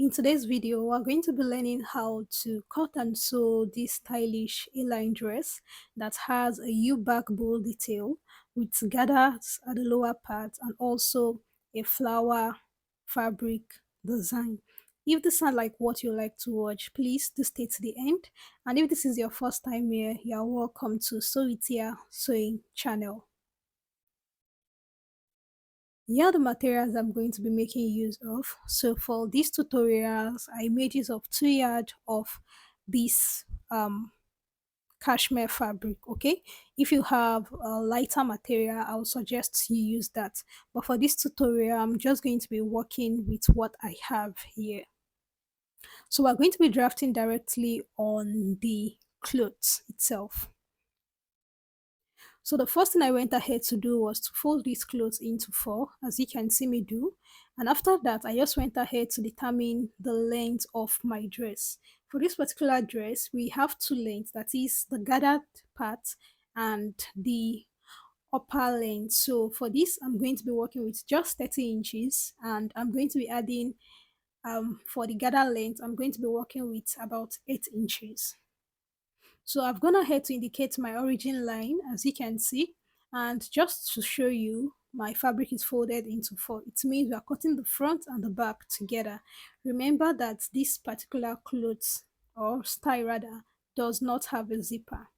In today's video, we're going to be learning how to cut and sew this stylish A-line dress that has a U-back bowl detail with gathers at the lower part and also a flower fabric design. If this sounds like what you like to watch, please do stay to the end. And if this is your first time here, you're welcome to Sew It Here Sewing channel. Here are the materials I'm going to be making use of. So for these tutorials, I made use of 2 yards of this cashmere fabric. Okay, if you have a lighter material, I would suggest you use that. But for this tutorial, I'm just going to be working with what I have here. So we're going to be drafting directly on the clothes itself. So the first thing I went ahead to do was to fold these clothes into four, as you can see me do. And after that, I just went ahead to determine the length of my dress. For this particular dress, we have two lengths, that is the gathered part and the upper length. So for this, I'm going to be working with just 30 inches and I'm going to be adding, for the gathered length, I'm going to be working with about 8 inches. So I've gone ahead to indicate my origin line, as you can see, and just to show you, my fabric is folded into four. It means we are cutting the front and the back together. Remember that this particular clothes or style rather does not have a zipper.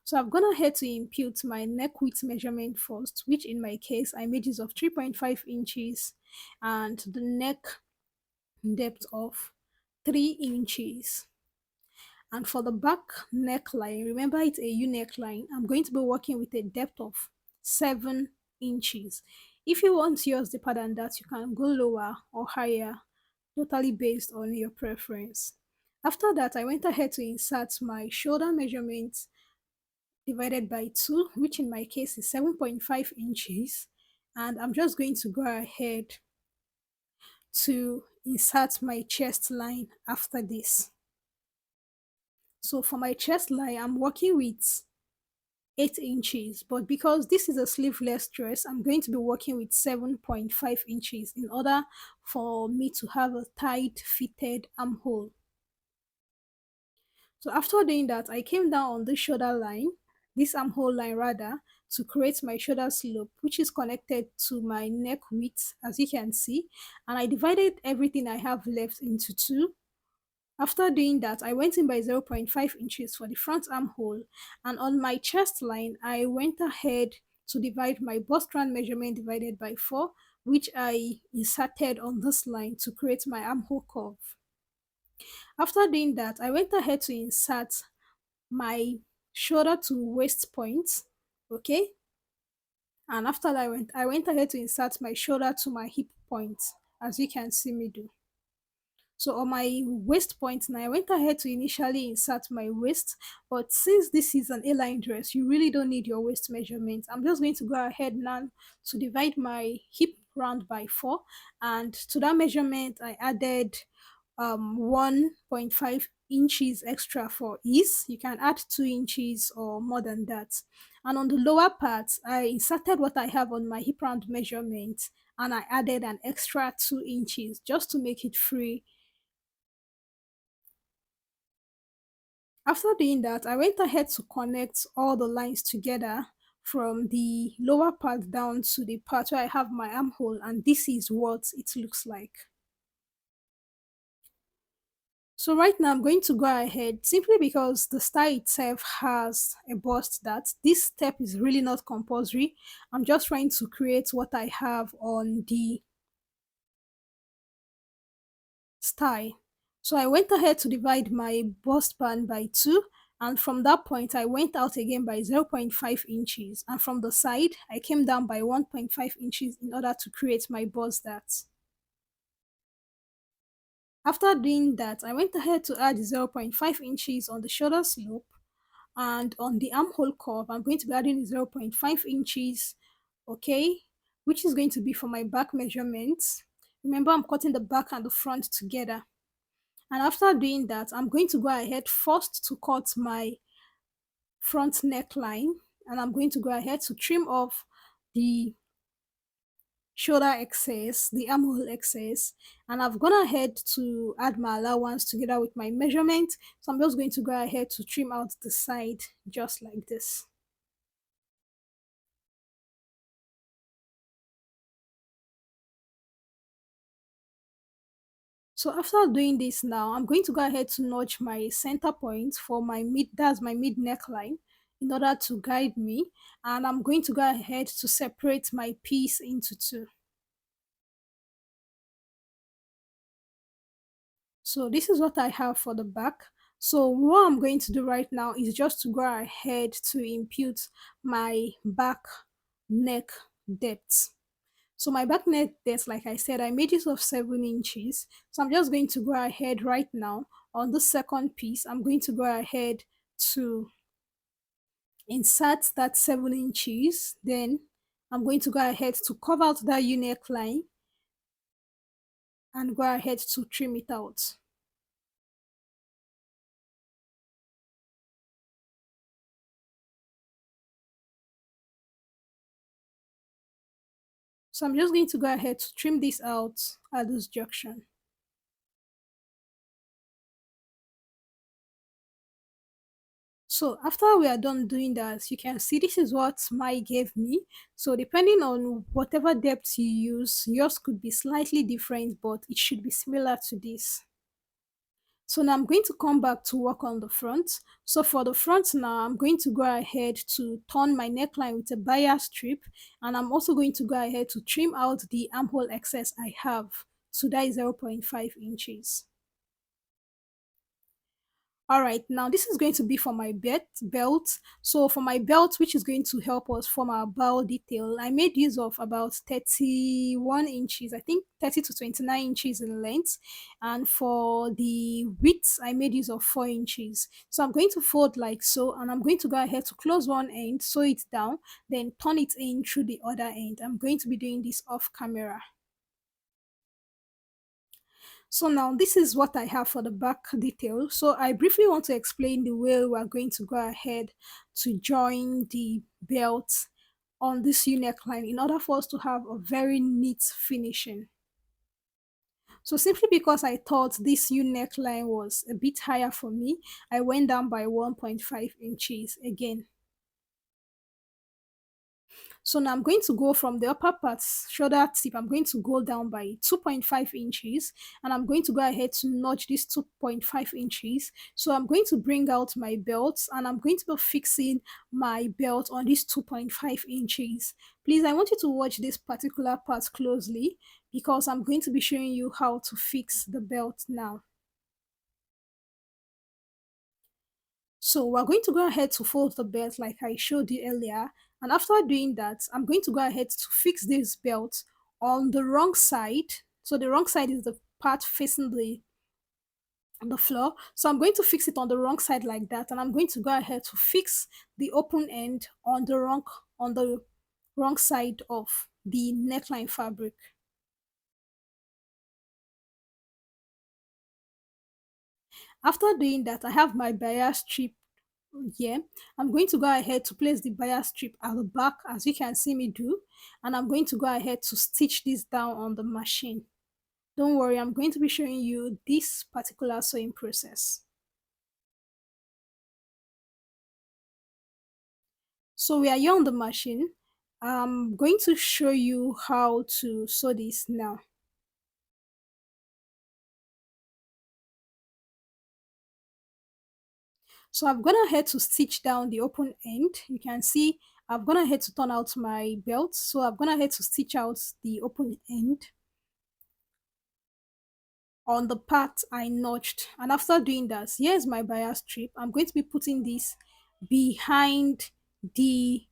So I've gone ahead to impute my neck width measurement first, which in my case I made use of 3.5 inches and the neck depth of 3 inches. And for the back neckline, remember it's a U neckline, I'm going to be working with a depth of 7 inches. If you want yours deeper than that, you can go lower or higher, totally based on your preference. After that, I went ahead to insert my shoulder measurement divided by 2, which in my case is 7.5 inches. And I'm just going to go ahead to insert my chest line after this. So for my chest line, I'm working with 8 inches, but because this is a sleeveless dress, I'm going to be working with 7.5 inches in order for me to have a tight fitted armhole. So after doing that, I came down on the shoulder line, this armhole line rather, to create my shoulder slope, which is connected to my neck width, as you can see, and I divided everything I have left into two. After doing that, I went in by 0.5 inches for the front armhole, and on my chest line, I went ahead to divide my bust round measurement divided by 4, which I inserted on this line to create my armhole curve. After doing that, I went ahead to insert my shoulder to waist point, okay? And after that, I went ahead to insert my shoulder to my hip point, as you can see me do. So on my waist point now, I went ahead to initially insert my waist, but since this is an A-line dress, you really don't need your waist measurement. I'm just going to go ahead now to divide my hip round by 4, and to that measurement, I added 1.5 inches extra for ease. You can add 2 inches or more than that. And on the lower part, I inserted what I have on my hip round measurement and I added an extra 2 inches just to make it free. After doing that, I went ahead to connect all the lines together from the lower part down to the part where I have my armhole, and this is what it looks like. So right now I'm going to go ahead, simply because the style itself has a bust, that this step is really not compulsory. I'm just trying to create what I have on the style. So I went ahead to divide my bust band by 2, and from that point I went out again by 0.5 inches, and from the side I came down by 1.5 inches in order to create my bust dart. After doing that, I went ahead to add 0.5 inches on the shoulder slope, and on the armhole curve I'm going to be adding 0.5 inches, okay, which is going to be for my back measurements. Remember, I'm cutting the back and the front together. And after doing that, I'm going to go ahead first to cut my front neckline, and I'm going to go ahead to trim off the shoulder excess, the armhole excess, and I've gone ahead to add my allowance together with my measurement. So I'm just going to go ahead to trim out the side just like this. So after doing this now, I'm going to go ahead to notch my center point for my mid, that's my mid neckline, in order to guide me. And I'm going to go ahead to separate my piece into two. So this is what I have for the back. So what I'm going to do right now is just to go ahead to impute my back neck depth. So my back neck depth, like I said, I made use of 7 inches. So I'm just going to go ahead right now on the second piece. I'm going to go ahead to insert that 7 inches. Then I'm going to go ahead to cover out that U neckline and go ahead to trim it out. So I'm just going to go ahead to trim this out at this junction. So after we are done doing that, you can see this is what my gave me. So depending on whatever depth you use, yours could be slightly different, but it should be similar to this. So now I'm going to come back to work on the front. So for the front now, I'm going to go ahead to turn my neckline with a bias strip, and I'm also going to go ahead to trim out the armhole excess I have. So that is 0.5 inches. All right, now this is going to be for my belt. So for my belt, which is going to help us form our bow detail, I made use of about 31 inches, I think 30 to 29 inches in length. And for the width, I made use of 4 inches. So I'm going to fold like so, and I'm going to go ahead to close one end, sew it down, then turn it in through the other end. I'm going to be doing this off camera. So now this is what I have for the back detail. So I briefly want to explain the way we are going to go ahead to join the belt on this U neckline in order for us to have a very neat finishing. So simply because I thought this U neckline was a bit higher for me, I went down by 1.5 inches again. So now I'm going to go from the upper part, shoulder tip, I'm going to go down by 2.5 inches, and I'm going to go ahead to notch this 2.5 inches. So I'm going to bring out my belt, and I'm going to be fixing my belt on this 2.5 inches. Please, I want you to watch this particular part closely because I'm going to be showing you how to fix the belt now. So we're going to go ahead to fold the belt like I showed you earlier. And after doing that, I'm going to go ahead to fix this belt on the wrong side. So the wrong side is the part facing the floor. So I'm going to fix it on the wrong side like that. And I'm going to go ahead to fix the open end on the wrong side of the neckline fabric. After doing that, I have my bias strip here. I'm going to go ahead to place the bias strip at the back as you can see me do, and I'm going to go ahead to stitch this down on the machine. Don't worry, I'm going to be showing you this particular sewing process. So we are here on the machine. I'm going to show you how to sew this now. So I've gone ahead to stitch down the open end. You can see I've gone ahead to turn out my belt. So I've gone ahead to stitch out the open end on the part I notched. And after doing that, here's my bias strip. I'm going to be putting this behind the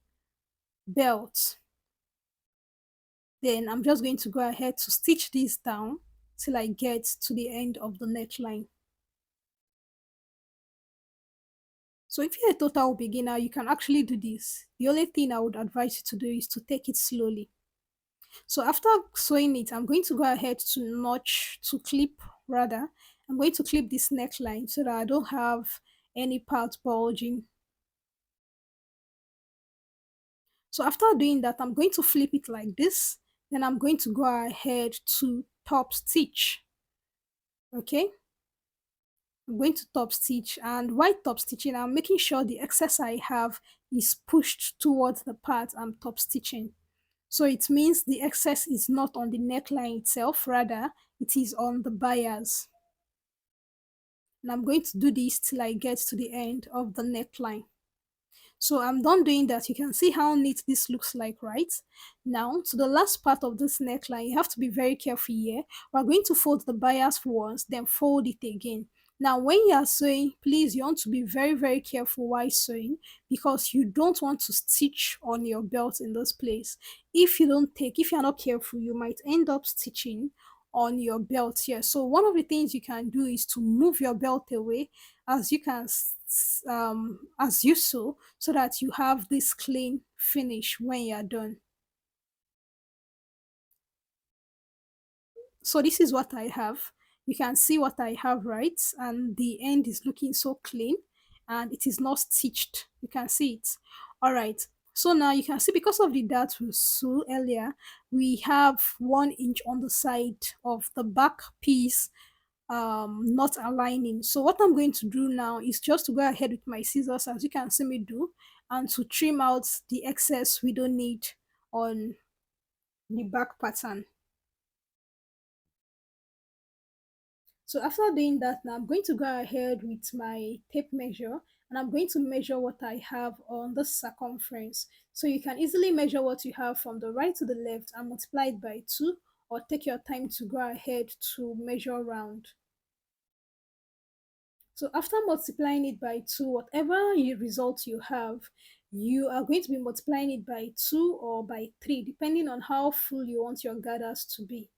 belt. Then I'm just going to go ahead to stitch this down till I get to the end of the neckline. So if you're a total beginner, you can actually do this. The only thing I would advise you to do is to take it slowly. So after sewing it, I'm going to go ahead to clip rather. I'm going to clip this neckline so that I don't have any part bulging. So after doing that, I'm going to flip it like this. Then I'm going to go ahead to top stitch. Okay, I'm going to top stitch, and while top stitching, I'm making sure the excess I have is pushed towards the part I'm top stitching. So it means the excess is not on the neckline itself, rather it is on the bias. And I'm going to do this till I get to the end of the neckline. So I'm done doing that. You can see how neat this looks like, right? Now, to the last part of this neckline, you have to be very careful here. We're going to fold the bias once, then fold it again. Now, when you are sewing, please, you want to be very, very careful while sewing because you don't want to stitch on your belt in this place. If you're not careful, you might end up stitching on your belt here. So one of the things you can do is to move your belt away as you can as you sew, so that you have this clean finish when you're done. So this is what I have. You can see what I have, right? And the end is looking so clean and it is not stitched. You can see it. All right. So now you can see, because of the dart we sew earlier, we have 1 inch on the side of the back piece not aligning. So what I'm going to do now is just to go ahead with my scissors, as you can see me do, and to trim out the excess we don't need on the back pattern. So after doing that, now I'm going to go ahead with my tape measure, and I'm going to measure what I have on the circumference. So you can easily measure what you have from the right to the left and multiply it by 2, or take your time to go ahead to measure round. So after multiplying it by 2, whatever result you have, you are going to be multiplying it by 2 or by 3, depending on how full you want your gathers to be.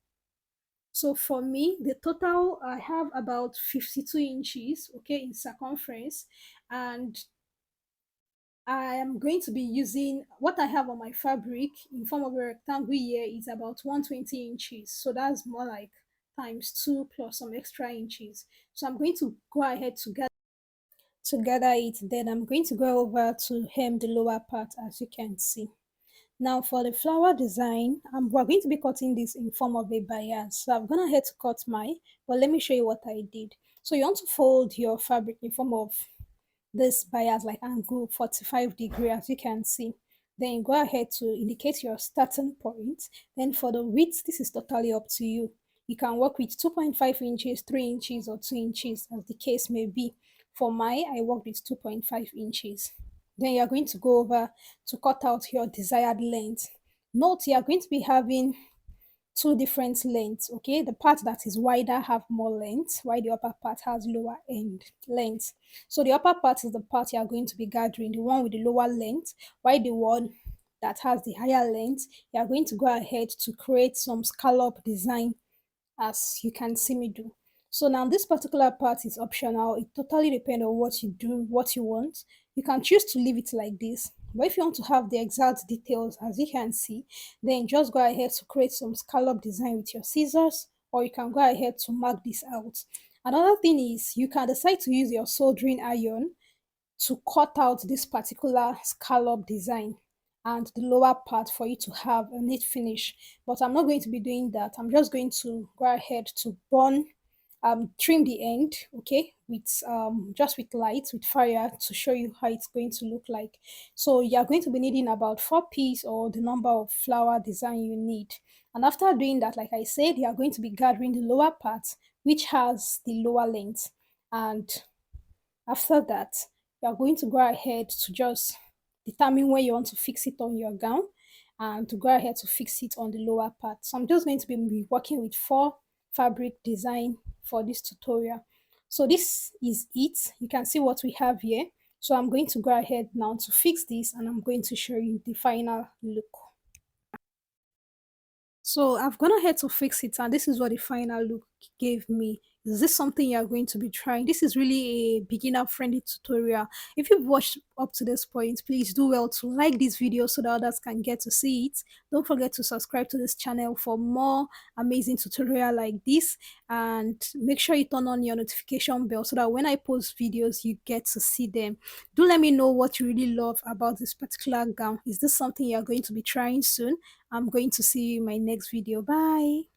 So for me, the total, I have about 52 inches, okay, in circumference, and I am going to be using what I have on my fabric in form of a rectangle here is about 120 inches. So that's more like times 2 plus some extra inches. So I'm going to go ahead to gather it, then I'm going to go over to hem the lower part, as you can see. Now for the flower design, we're going to be cutting this in form of a bias. So I'm gonna head to cut mine, but let me show you what I did. So you want to fold your fabric in form of this bias, like angle 45-degree, as you can see. Then you go ahead to indicate your starting point. Then for the width, this is totally up to you. You can work with 2.5 inches, 3 inches, or 2 inches, as the case may be. For mine, I worked with 2.5 inches. Then you're going to go over to cut out your desired length. Note you are going to be having two different lengths. Okay, the part that is wider have more length, while the upper part has lower end length. So the upper part is the part you are going to be gathering, the one with the lower length, while the one that has the higher length, you are going to go ahead to create some scallop design, as you can see me do. So now this particular part is optional. It totally depends on what you do, what you want. You can choose to leave it like this. But if you want to have the exact details, as you can see, then just go ahead to create some scallop design with your scissors, or you can go ahead to mark this out. Another thing is you can decide to use your soldering iron to cut out this particular scallop design and the lower part for you to have a neat finish. But I'm not going to be doing that. I'm just going to go ahead to trim the end, okay, with just with light, with fire, to show you how it's going to look like. So you're going to be needing about 4 pieces, or the number of flower design you need. And after doing that, like I said, you are going to be gathering the lower part, which has the lower length. And after that, you are going to go ahead to just determine where you want to fix it on your gown, and to go ahead to fix it on the lower part. So I'm just going to be working with 4 fabric design for this tutorial. So this is it. You can see what we have here. So I'm going to go ahead now to fix this, and I'm going to show you the final look. So I've gone ahead to fix it, and this is what the final look gave me. Is this something you're going to be trying? This is really a beginner friendly tutorial. If you've watched up to this point, please do well to like this video so that others can get to see it. Don't forget to subscribe to this channel for more amazing tutorial like this, and make sure you turn on your notification bell so that when I post videos you get to see them. Do let me know what you really love about this particular gown. Is this something you're going to be trying soon? I'm going to see you in my next video. Bye.